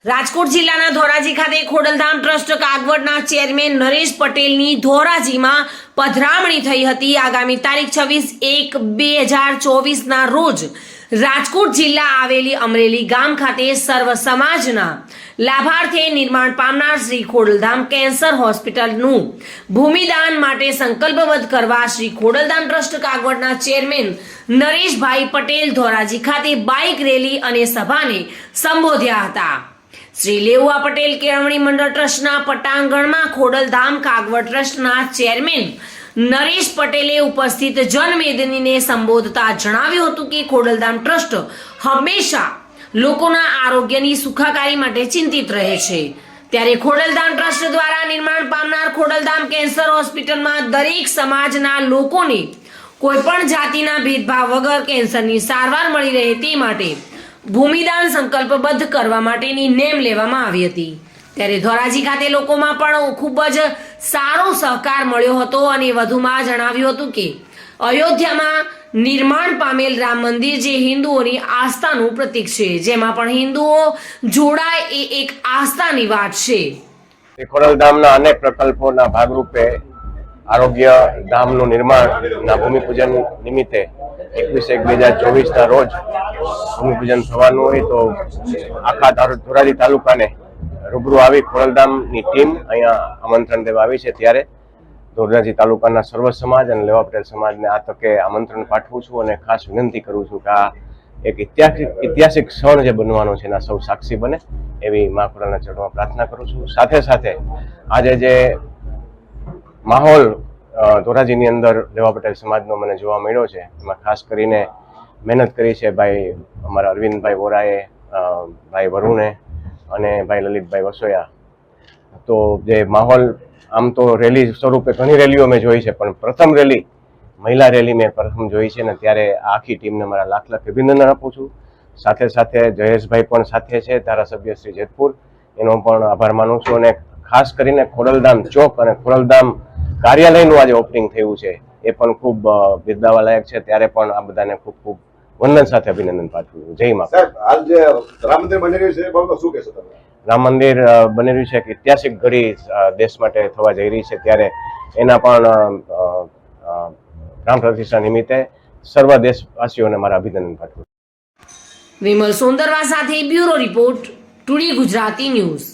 રાજકોટ જિલ્લાના ધોરાજી ખાતે Khodaldham trust કાગવડના chairman Naresh પટેલની ધોરાજીમાં પધરામણી થઈ હતી। આગામી તારીખ 26/1/2024ના રોજ રાજકોટ જિલ્લા આવેલી અમરેલી ગામ ખાતે સર્વ સમાજના લાભાર્થે નિર્માણ પામનાર શ્રી ખોડલધામ કેન્સર હોસ્પિટલનું ભૂમિદાન માટે સંકલ્પબદ્ધ કરવા શ્રી ખોડલધામ ટ્રસ્ટ કાગવડના ચેરમેન નરેશભાઈ પટેલ ધોરાજી ખાતે બાઇક રેલી અને સભાને સંબોધ્યા હતા। શ્રી લેઉવા પટેલ કેળવણી મંડળ ટ્રસ્ટના પટાંગણમાં ખોડલધામ કાગવડ ટ્રસ્ટના ચેરમેન નરેશ પટેલે ઉપસ્થિત જનમેદનીને સંબોધતા જણાવ્યું હતું કે ખોડલધામ ટ્રસ્ટ હંમેશા લોકોના આરોગ્યની સુખાકારી માટે ચિંતિત રહે છે। ત્યારે ખોડલધામ ટ્રસ્ટ દ્વારા નિર્માણ પામનાર ખોડલધામ કેન્સર હોસ્પિટલમાં દરેક સમાજના લોકોને કોઈ પણ જાતિના ભેદભાવ વગર કેન્સરની સારવાર મળી રહે તે માટે ભૂમિદાન સંકલ્પબદ્ધ કરવા માટેની નેમ લેવામાં આવી હતી। ત્યારે ધોરાજી ખાતે લોકોમાં પણ ખૂબ જ સારો સહકાર મળ્યો હતો અને વધુમાં જણાવ્યું હતું કે અયોધ્યામાં નિર્માણ પામેલ રામ મંદિર જે હિન્દુઓની આસ્થાનું પ્રતીક છે, જેમાં પણ હિન્દુઓ જોડાય એ એક આસ્થાની વાત છે। ખોડલધામના અનેક પ્રકલ્પોના ભાગરૂપે આરોગ્ય ધામનું નિર્માણના ભૂમિપૂજન નિમિત્તે 21/1/2024ના રોજ ભૂમિપૂજન થવાનું હોય તો આખા ધોરાજી તાલુકાને રૂબરૂ આવી ખોડલધામની ટીમ અહીંયા આમંત્રણ દેવા આવી છે। ત્યારે ધોરાજી તાલુકાના સર્વ સમાજ અને લેવા પટેલ સમાજને આ તકે આમંત્રણ પાઠવું છું અને ખાસ વિનંતી કરું છું કે આ એક ઐતિહાસિક ક્ષણ જે બનવાનો છે એના સૌ સાક્ષી બને એવી મા ખોડલના ચરણોમાં પ્રાર્થના કરું છું। સાથે સાથે આજે જે માહોલ ધોરાજીની અંદર લેવા પટેલ સમાજનો મને જોવા મળ્યો છે એમાં ખાસ કરીને મહેનત કરી છે ભાઈ અમારા અરવિંદભાઈ વોરાએ, ભાઈ વરુણે અને ભાઈ લલિતભાઈ વસોયા। તો જે માહોલ આમ તો રેલી સ્વરૂપે ઘણી રેલીઓ મેં જોઈ છે, પણ પ્રથમ રેલી મહિલા રેલી મેં પ્રથમ જોઈ છે ને ત્યારે આખી ટીમને મારા લાખ અભિનંદન આપું છું। સાથે સાથે જયેશભાઈ પણ સાથે છે, ધારાસભ્ય શ્રી જેતપુર, એનો પણ આભાર માનું છું। અને ખાસ કરીને ખોડલધામ ચોક અને ખોડલધામ કાર્યાલયનું આજે ઓપનિંગ થયું છે એ પણ ખૂબ બિરદાવવા લાયક છે। ત્યારે પણ આ બધાને ખૂબ ખૂબ વંદન સાથે અભિનંદન પાઠવું। જય મા। હાલ જે રામ મંદિર બની રહ્યું છે એ બાબતે શું કહેશો તમે? રામ મંદિર બની રહ્યું છે એક ઐતિહાસિક ઘડી દેશ માટે થવા જઈ રહી છે, ત્યારે એના પણ રામ પ્રતિષ્ઠા નિમિત્તે સર્વ દેશવાસીઓને મારા અભિનંદન પાઠવું। વિમલ સોંદરવા સાથે bureau report, today Gujarati news.